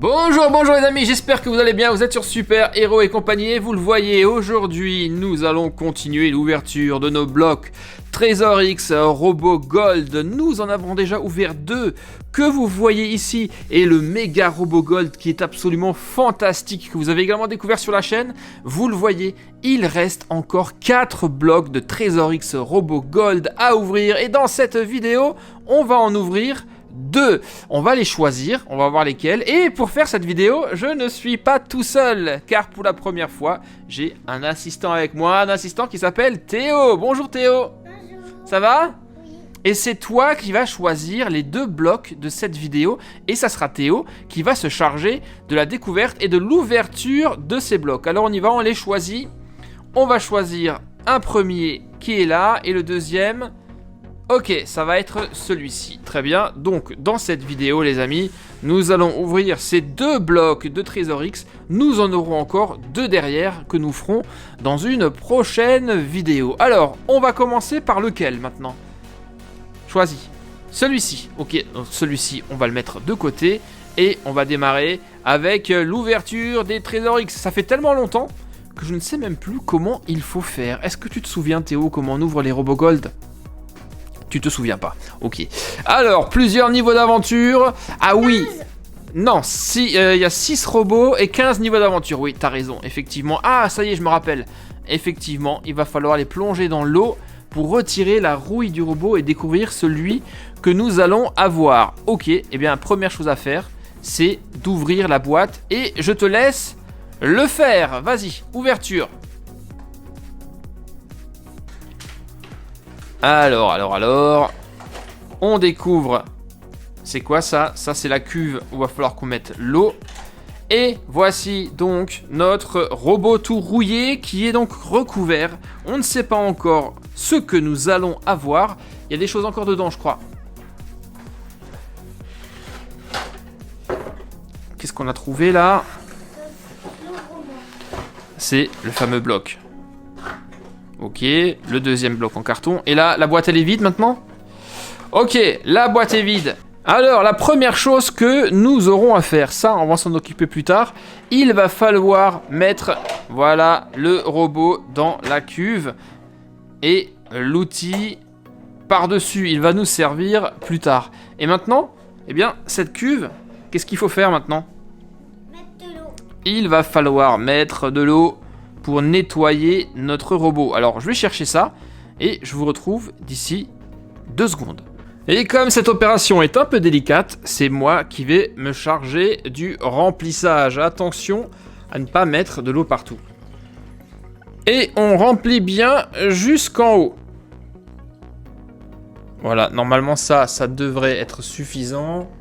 Bonjour, bonjour les amis, j'espère que vous allez bien, vous êtes sur Super Héros et compagnie et vous le voyez, aujourd'hui nous allons continuer l'ouverture de nos blocs Trésor X, Robo Gold. Nous en avons déjà ouvert 2 que vous voyez ici et le méga Robo Gold qui est absolument fantastique que vous avez également découvert sur la chaîne. Vous le voyez, il reste encore 4 blocs de Trésor X Robo Gold à ouvrir et dans cette vidéo on va en ouvrir 2. On va les choisir, on va voir lesquels. Et pour faire cette vidéo, je ne suis pas tout seul, car pour la première fois, j'ai un assistant avec moi, un assistant qui s'appelle Théo. Bonjour Théo. Bonjour. Ça va? Oui. Et c'est toi qui vas choisir les 2 blocs de cette vidéo. Et ça sera Théo qui va se charger de la découverte et de l'ouverture de ces blocs. Alors on y va, on les choisit. On va choisir un premier qui est là et le deuxième... Ok, ça va être celui-ci. Très bien. Donc, dans cette vidéo, les amis, nous allons ouvrir ces 2 blocs de Trésor X. Nous en aurons encore 2 derrière que nous ferons dans une prochaine vidéo. Alors, on va commencer par lequel maintenant? Choisis. Celui-ci. Ok, donc celui-ci, on va le mettre de côté. Et on va démarrer avec l'ouverture des Trésor X. Ça fait tellement longtemps que je ne sais même plus comment il faut faire. Est-ce que tu te souviens, Théo, comment on ouvre les Robo Gold? Tu te souviens pas, ok. Alors, plusieurs niveaux d'aventure. Ah oui, non, il y a 6 robots et 15 niveaux d'aventure. Oui, t'as raison, effectivement. Ah, ça y est, je me rappelle. Effectivement, il va falloir les plonger dans l'eau pour retirer la rouille du robot et découvrir celui que nous allons avoir. Ok, eh bien, première chose à faire, c'est d'ouvrir la boîte et je te laisse le faire. Vas-y, ouverture. Alors, on découvre, c'est quoi ça? Ça c'est la cuve où il va falloir qu'on mette l'eau. Et voici donc notre robot tout rouillé qui est donc recouvert. On ne sait pas encore ce que nous allons avoir. Il y a des choses encore dedans, je crois. Qu'est-ce qu'on a trouvé là? C'est le fameux bloc. Ok, le deuxième bloc en carton. Et là, la boîte, elle est vide maintenant? Ok, la boîte est vide. Alors, la première chose que nous aurons à faire, ça, on va s'en occuper plus tard. Il va falloir mettre, voilà, le robot dans la cuve. Et l'outil par-dessus, il va nous servir plus tard. Et maintenant, eh bien, cette cuve, qu'est-ce qu'il faut faire maintenant? Mettre de l'eau. Il va falloir mettre de l'eau pour nettoyer notre robot. Alors, je vais chercher ça et je vous retrouve d'ici 2 secondes. Et comme cette opération est un peu délicate, c'est moi qui vais me charger du remplissage. Attention à ne pas mettre de l'eau partout. Et on remplit bien jusqu'en haut. Voilà, normalement ça devrait être suffisant.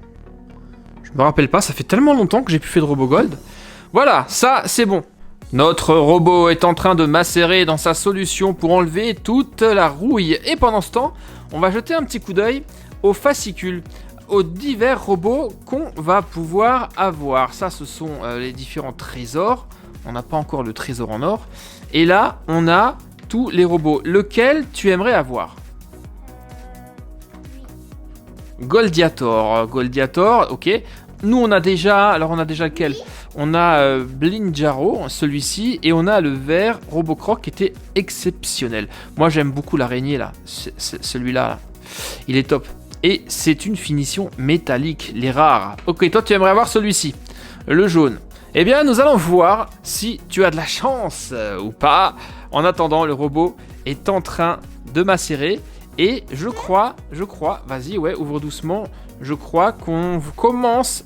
Je me rappelle pas, ça fait tellement longtemps que j'ai plus fait de Robo Gold. Voilà, ça c'est bon. Notre robot est en train de macérer dans sa solution pour enlever toute la rouille. Et pendant ce temps, on va jeter un petit coup d'œil aux fascicules, aux divers robots qu'on va pouvoir avoir. Ça, ce sont les différents trésors. On n'a pas encore le trésor en or. Et là, on a tous les robots. Lequel tu aimerais avoir? Goldiator. Goldiator, ok. Nous, on a déjà... Alors, on a déjà lequel? On a Blinjaro, celui-ci, et on a le vert Robocroc qui était exceptionnel. Moi, j'aime beaucoup l'araignée, là. Celui-là, là. Il est top. Et c'est une finition métallique, les rares. Ok, toi, tu aimerais avoir celui-ci, le jaune. Eh bien, nous allons voir si tu as de la chance ou pas. En attendant, le robot est en train de macérer. Et je crois, vas-y, ouais, ouvre doucement. Je crois qu'on commence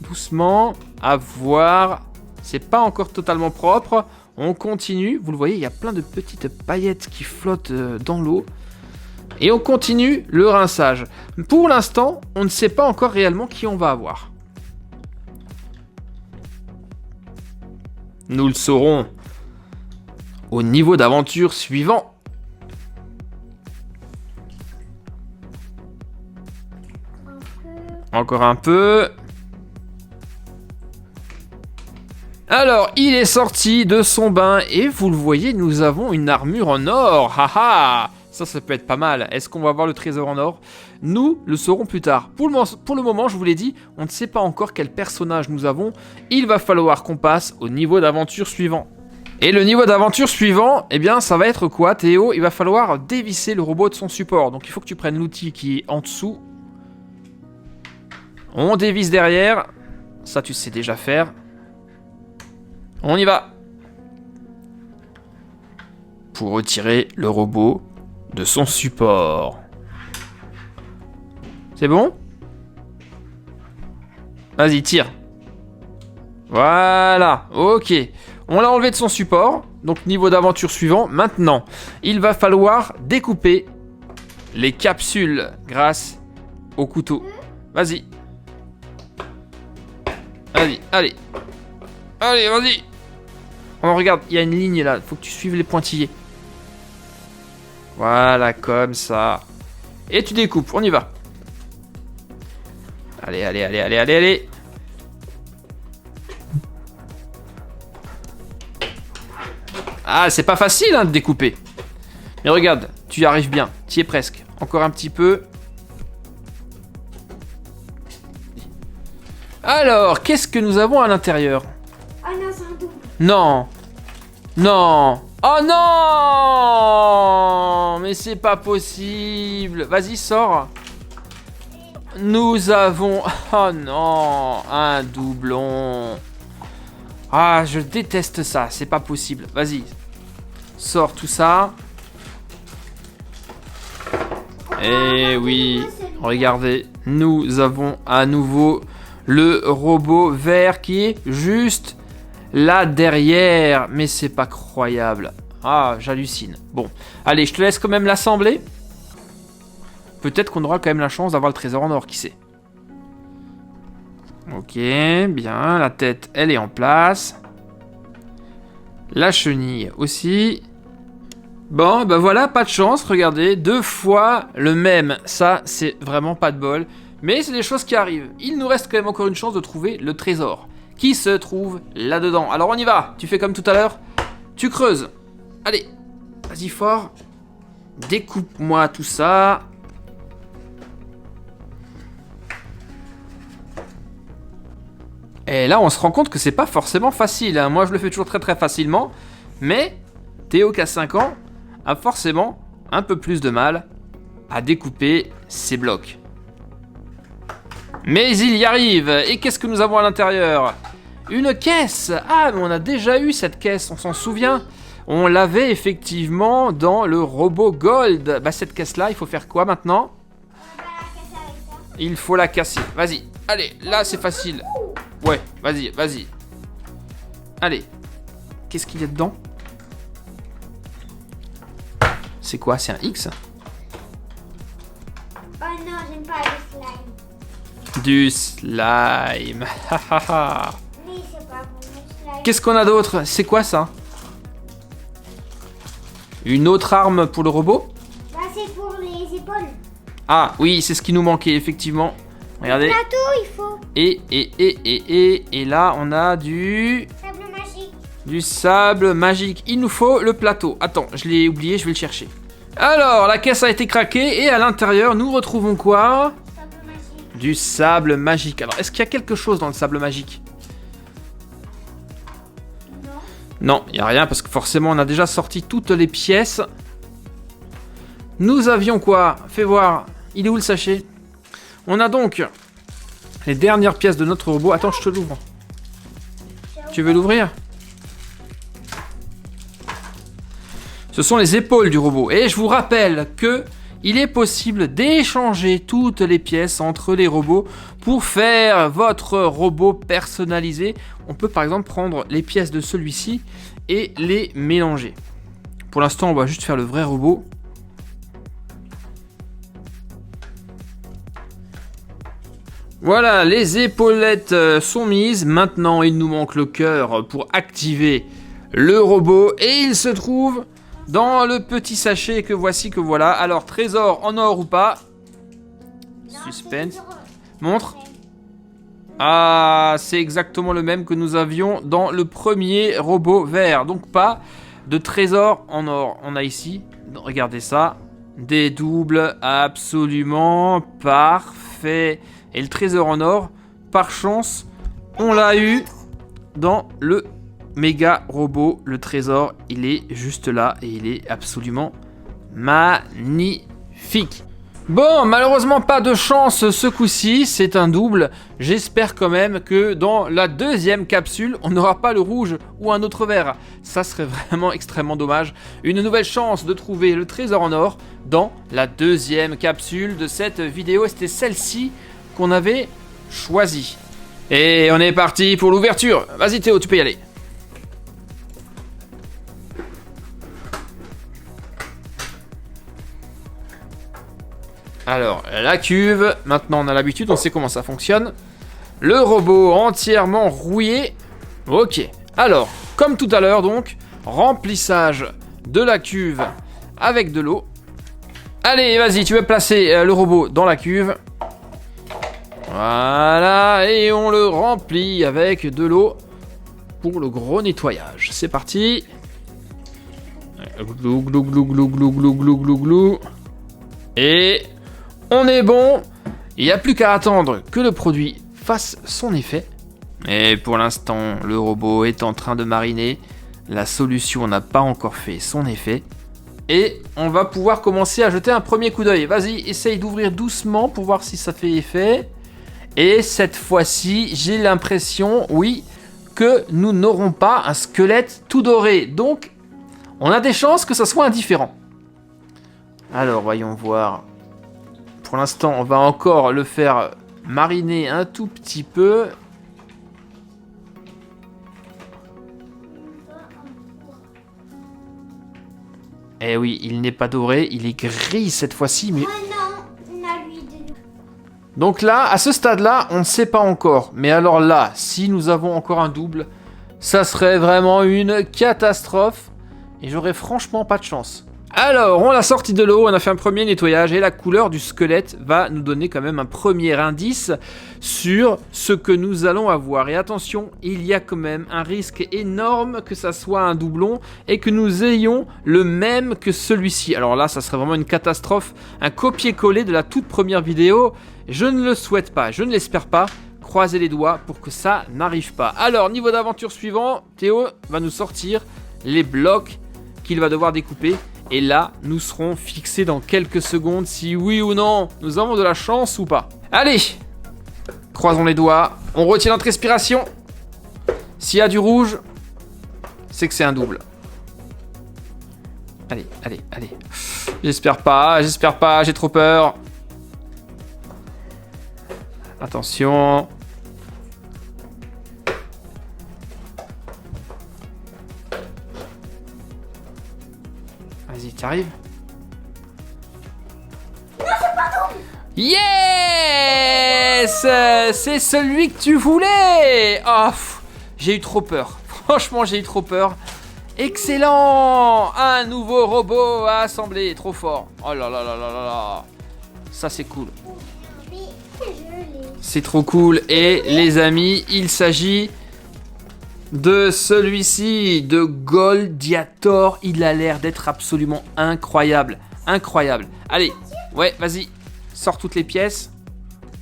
doucement à voir. C'est pas encore totalement propre. On continue. Vous le voyez, il y a plein de petites paillettes qui flottent dans l'eau. Et on continue le rinçage. Pour l'instant, on ne sait pas encore réellement qui on va avoir. Nous le saurons au niveau d'aventure suivant. Encore un peu. Alors, il est sorti de son bain et vous le voyez, nous avons une armure en or. Haha, ça peut être pas mal. Est-ce qu'on va avoir le trésor en or? Nous le saurons plus tard. Pour le moment, je vous l'ai dit, on ne sait pas encore quel personnage nous avons. Il va falloir qu'on passe au niveau d'aventure suivant. Et le niveau d'aventure suivant, eh bien, ça va être quoi, Théo? Il va falloir dévisser le robot de son support. Donc il faut que tu prennes l'outil qui est en dessous. On dévisse derrière. Ça, tu sais déjà faire. On y va. Pour retirer le robot de son support. C'est bon? Vas-y, tire. Voilà, ok. On l'a enlevé de son support. Donc niveau d'aventure suivant. Maintenant, il va falloir découper les capsules grâce au couteau. Vas-y. Vas-y, allez. Allez, vas-y. Oh, regarde, il y a une ligne là. Faut que tu suives les pointillés. Voilà, comme ça. Et tu découpes, on y va. Allez, allez, allez, allez, allez, allez. Ah, c'est pas facile hein, de découper. Mais regarde, tu y arrives bien. Tu y es presque. Encore un petit peu. Alors, qu'est-ce que nous avons à l'intérieur? Oh non, c'est un double. Non. Non. Oh non! Mais c'est pas possible. Vas-y, sors. Nous avons... Oh non! Un doublon. Ah, je déteste ça. C'est pas possible. Vas-y. Sors tout ça. Eh oui. Regardez. Nous avons à nouveau le robot vert qui est juste... là derrière, mais c'est pas croyable. Ah, j'hallucine. Bon, allez, je te laisse quand même l'assembler. Peut-être qu'on aura quand même la chance d'avoir le trésor en or, qui sait. Ok, bien, la tête, elle est en place. La chenille aussi. Bon, ben voilà, pas de chance, regardez, 2 fois le même. Ça, c'est vraiment pas de bol. Mais c'est des choses qui arrivent. Il nous reste quand même encore une chance de trouver le trésor qui se trouve là-dedans. Alors on y va. Tu fais comme tout à l'heure. Tu creuses. Allez. Vas-y fort. Découpe-moi tout ça. Et là, on se rend compte que c'est pas forcément facile. Hein. Moi, je le fais toujours très très facilement. Mais Théo, qui a 5 ans, a forcément un peu plus de mal à découper ces blocs. Mais il y arrive. Et qu'est-ce que nous avons à l'intérieur? Une caisse. Ah, mais on a déjà eu cette caisse, on s'en souvient. On l'avait effectivement dans le robot Gold. Bah cette caisse-là, il faut faire quoi maintenant? Il faut la casser. Vas-y. Allez, là c'est facile. Ouais, vas-y, vas-y. Allez. Qu'est-ce qu'il y a dedans? C'est quoi? C'est un X? Oh non, j'aime pas le slime. Du slime. Oui, c'est pas bon, le slime. Qu'est-ce qu'on a d'autre? C'est quoi ça? Une autre arme pour le robot? Bah, c'est pour les épaules. Ah oui, c'est ce qui nous manquait effectivement. Regardez. Plateau, il faut. Et là on a du Sable magique. sable magique. Il nous faut le plateau. Attends, je l'ai oublié, je vais le chercher. Alors, la caisse a été craquée et à l'intérieur nous retrouvons quoi? Sable magique. Du sable magique. Alors, est-ce qu'il y a quelque chose dans le sable magique? Non. Non, il n'y a rien parce que forcément on a déjà sorti toutes les pièces. Nous avions quoi? Fais voir. Il est où le sachet? On a donc les dernières pièces de notre robot. Attends, je te l'ouvre. Tu veux l'ouvrir? Ce sont les épaules du robot. Et je vous rappelle que il est possible d'échanger toutes les pièces entre les robots pour faire votre robot personnalisé. On peut par exemple prendre les pièces de celui-ci et les mélanger. Pour l'instant, on va juste faire le vrai robot. Voilà, les épaulettes sont mises. Maintenant, il nous manque le cœur pour activer le robot. Et il se trouve dans le petit sachet que voici, que voilà. Alors, trésor en or ou pas? Suspense. Montre. Ah, c'est exactement le même que nous avions dans le premier robot vert. Donc, pas de trésor en or. On a ici, regardez ça, des doubles absolument parfaits. Et le trésor en or, par chance, on l'a eu dans le méga robot. Le trésor, il est juste là et il est absolument magnifique. Bon, malheureusement pas de chance ce coup-ci, c'est un double. J'espère quand même que dans la deuxième capsule, on n'aura pas le rouge ou un autre vert. Ça serait vraiment extrêmement dommage. Une nouvelle chance de trouver le trésor en or dans la deuxième capsule de cette vidéo. C'était celle-ci qu'on avait choisie. Et on est parti pour l'ouverture. Vas-y Théo, tu peux y aller. Alors, la cuve, maintenant on a l'habitude, on sait comment ça fonctionne. Le robot entièrement rouillé. Ok, alors, comme tout à l'heure donc, remplissage de la cuve avec de l'eau. Allez, vas-y, tu veux placer le robot dans la cuve. Voilà, et on le remplit avec de l'eau pour le gros nettoyage. C'est parti. Glou, glou, glou, glou, glou, glou, glou, glou, glou. Et... on est bon, il n'y a plus qu'à attendre que le produit fasse son effet. Et pour l'instant, le robot est en train de mariner. La solution n'a pas encore fait son effet. Et on va pouvoir commencer à jeter un premier coup d'œil. Vas-y, essaye d'ouvrir doucement pour voir si ça fait effet. Et cette fois-ci, j'ai l'impression, oui, que nous n'aurons pas un squelette tout doré. Donc, on a des chances que ça soit indifférent. Alors, voyons voir... Pour l'instant, on va encore le faire mariner un tout petit peu. Eh oui, il n'est pas doré, il est gris cette fois-ci. Mais... oh non, on a lui de... donc là, à ce stade-là, on ne sait pas encore. Mais alors là, si nous avons encore un double, ça serait vraiment une catastrophe. Et j'aurais franchement pas de chance. Alors, on l'a sorti de l'eau, on a fait un premier nettoyage et la couleur du squelette va nous donner quand même un premier indice sur ce que nous allons avoir. Et attention, il y a quand même un risque énorme que ça soit un doublon et que nous ayons le même que celui-ci. Alors là, ça serait vraiment une catastrophe, un copier-coller de la toute première vidéo. Je ne le souhaite pas, je ne l'espère pas. Croisez les doigts pour que ça n'arrive pas. Alors, niveau d'aventure suivant, Théo va nous sortir les blocs qu'il va devoir découper. Et là, nous serons fixés dans quelques secondes si oui ou non nous avons de la chance ou pas. Allez, croisons les doigts, on retient notre respiration. S'il y a du rouge, c'est que c'est un double. Allez, allez, allez. J'espère pas, j'ai trop peur. Attention. Vas-y, tu arrives. Non, c'est pas double. Yes, c'est celui que tu voulais. Oh, j'ai eu trop peur. Franchement, j'ai eu trop peur. Excellent. Un nouveau robot à assembler. Trop fort. Oh là là là là là là. Ça, c'est cool. Oui, je l'ai. C'est trop cool. Et les amis, il s'agit... de celui-ci, de Goldiator. Il a l'air d'être absolument incroyable. Incroyable. Allez, ouais, vas-y. Sors toutes les pièces.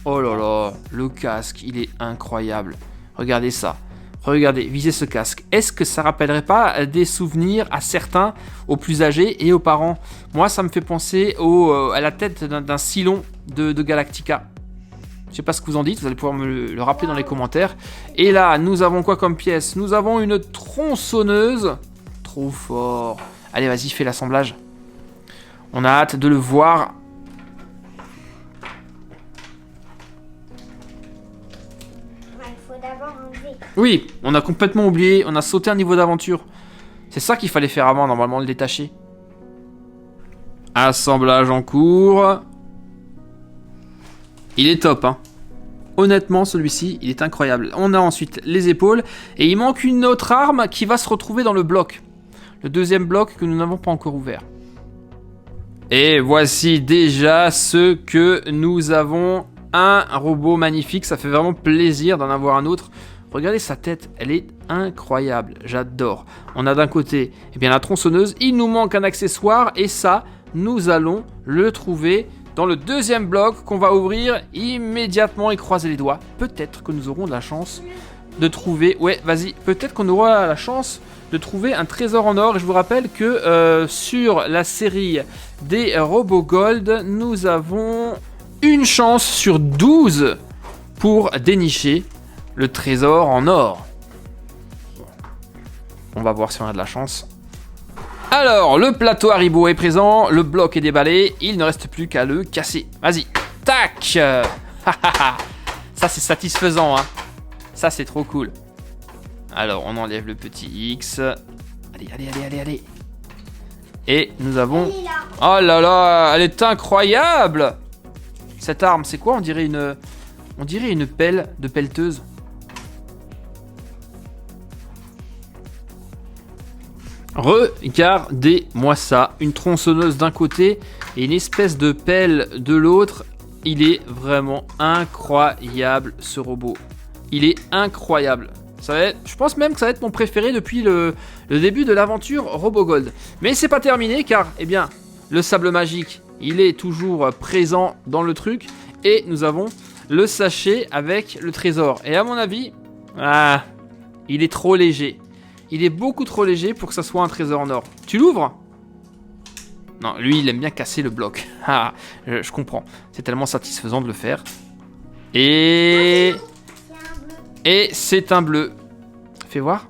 Oh là là, le casque, il est incroyable. Regardez ça. Regardez, visez ce casque. Est-ce que ça rappellerait pas des souvenirs à certains, aux plus âgés et aux parents? Moi, ça me fait penser à la tête d'un Cylon de Galactica. Je sais pas ce que vous en dites, vous allez pouvoir me le rappeler dans les commentaires. Et là, nous avons quoi comme pièce? Nous avons une tronçonneuse. Trop fort. Allez, vas-y, fais l'assemblage. On a hâte de le voir. Ouais, il faut d'abord enlever. Oui, on a complètement oublié, on a sauté un niveau d'aventure. C'est ça qu'il fallait faire avant, normalement, le détacher. Assemblage en cours. Il est top, hein. Honnêtement, celui-ci, il est incroyable. On a ensuite les épaules. Et il manque une autre arme qui va se retrouver dans le bloc. Le deuxième bloc que nous n'avons pas encore ouvert. Et voici déjà ce que nous avons. Un robot magnifique. Ça fait vraiment plaisir d'en avoir un autre. Regardez sa tête. Elle est incroyable. J'adore. On a d'un côté, eh bien, la tronçonneuse. Il nous manque un accessoire. Et ça, nous allons le trouver dans le deuxième bloc qu'on va ouvrir immédiatement et croiser les doigts. Peut-être que nous aurons de la chance de trouver... Ouais, vas-y. Peut-être qu'on aura la chance de trouver un trésor en or. Et je vous rappelle que sur la série des RoboGold, nous avons une chance sur 12 pour dénicher le trésor en or. On va voir si on a de la chance. Alors, le plateau Haribo est présent, le bloc est déballé, il ne reste plus qu'à le casser. Vas-y, tac. Ça c'est satisfaisant, hein. Ça c'est trop cool. Alors, on enlève le petit X. Allez. Et nous avons... Elle est là. Oh là là, elle est incroyable. Cette arme, c'est quoi? On dirait une pelle de pelleteuse. Regardez-moi ça, une tronçonneuse d'un côté et une espèce de pelle de l'autre. Il est vraiment incroyable ce robot. Il est incroyable. Je pense même que ça va être mon préféré depuis le début de l'aventure RoboGold. Mais c'est pas terminé car, eh bien, le sable magique, il est toujours présent dans le truc. Et nous avons le sachet avec le trésor. Et à mon avis, il est trop léger. Il est beaucoup trop léger pour que ça soit un trésor en or. Tu l'ouvres? Non, lui, il aime bien casser le bloc. Je comprends. C'est tellement satisfaisant de le faire. Et c'est un bleu. Fais voir.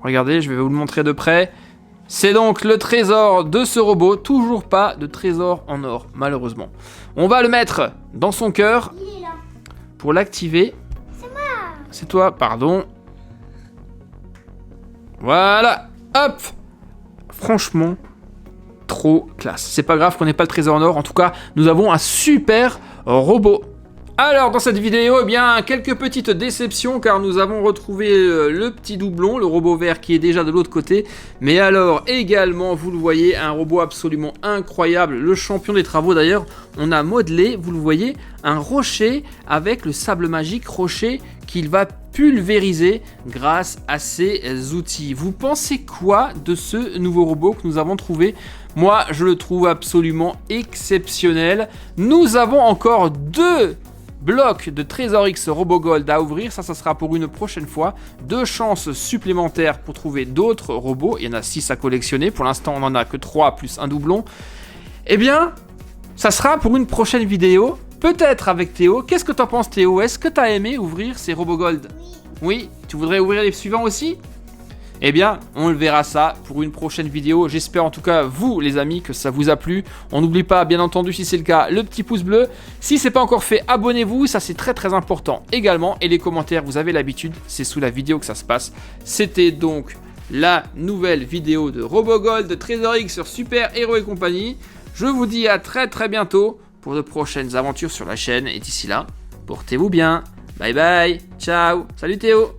Regardez, je vais vous le montrer de près. C'est donc le trésor de ce robot. Toujours pas de trésor en or, malheureusement. On va le mettre dans son cœur. Il est là. Pour l'activer. C'est moi. C'est toi, pardon. Voilà, hop. Franchement, trop classe. C'est pas grave qu'on n'ait pas le trésor en or. En tout cas, nous avons un super robot. Alors, dans cette vidéo, eh bien, quelques petites déceptions car nous avons retrouvé le petit doublon, le robot vert qui est déjà de l'autre côté. Mais alors, également, vous le voyez, un robot absolument incroyable, le champion des travaux d'ailleurs. On a modelé, vous le voyez, un rocher avec le sable magique, rocher qu'il va pulvériser grâce à ces outils. Vous pensez quoi de ce nouveau robot que nous avons trouvé? Moi, je le trouve absolument exceptionnel. Nous avons encore 2 blocs de Trésor X RoboGold à ouvrir. Ça sera pour une prochaine fois. 2 chances supplémentaires pour trouver d'autres robots. Il y en a 6 à collectionner. Pour l'instant, on n'en a que 3 plus un doublon. Eh bien, ça sera pour une prochaine vidéo. Peut-être avec Théo. Qu'est-ce que t'en penses, Théo? Est-ce que t'as aimé ouvrir ces RoboGold? Oui. Tu voudrais ouvrir les suivants aussi? Eh bien, on le verra ça pour une prochaine vidéo. J'espère en tout cas, vous les amis, que ça vous a plu. On n'oublie pas, bien entendu, si c'est le cas, le petit pouce bleu. Si c'est pas encore fait, abonnez-vous, ça c'est très très important également. Et les commentaires, vous avez l'habitude, c'est sous la vidéo que ça se passe. C'était donc la nouvelle vidéo de RoboGold, de Trésor X sur Super Héros et compagnie. Je vous dis à très très bientôt pour de prochaines aventures sur la chaîne. Et d'ici là, portez-vous bien. Bye bye, ciao, salut Théo.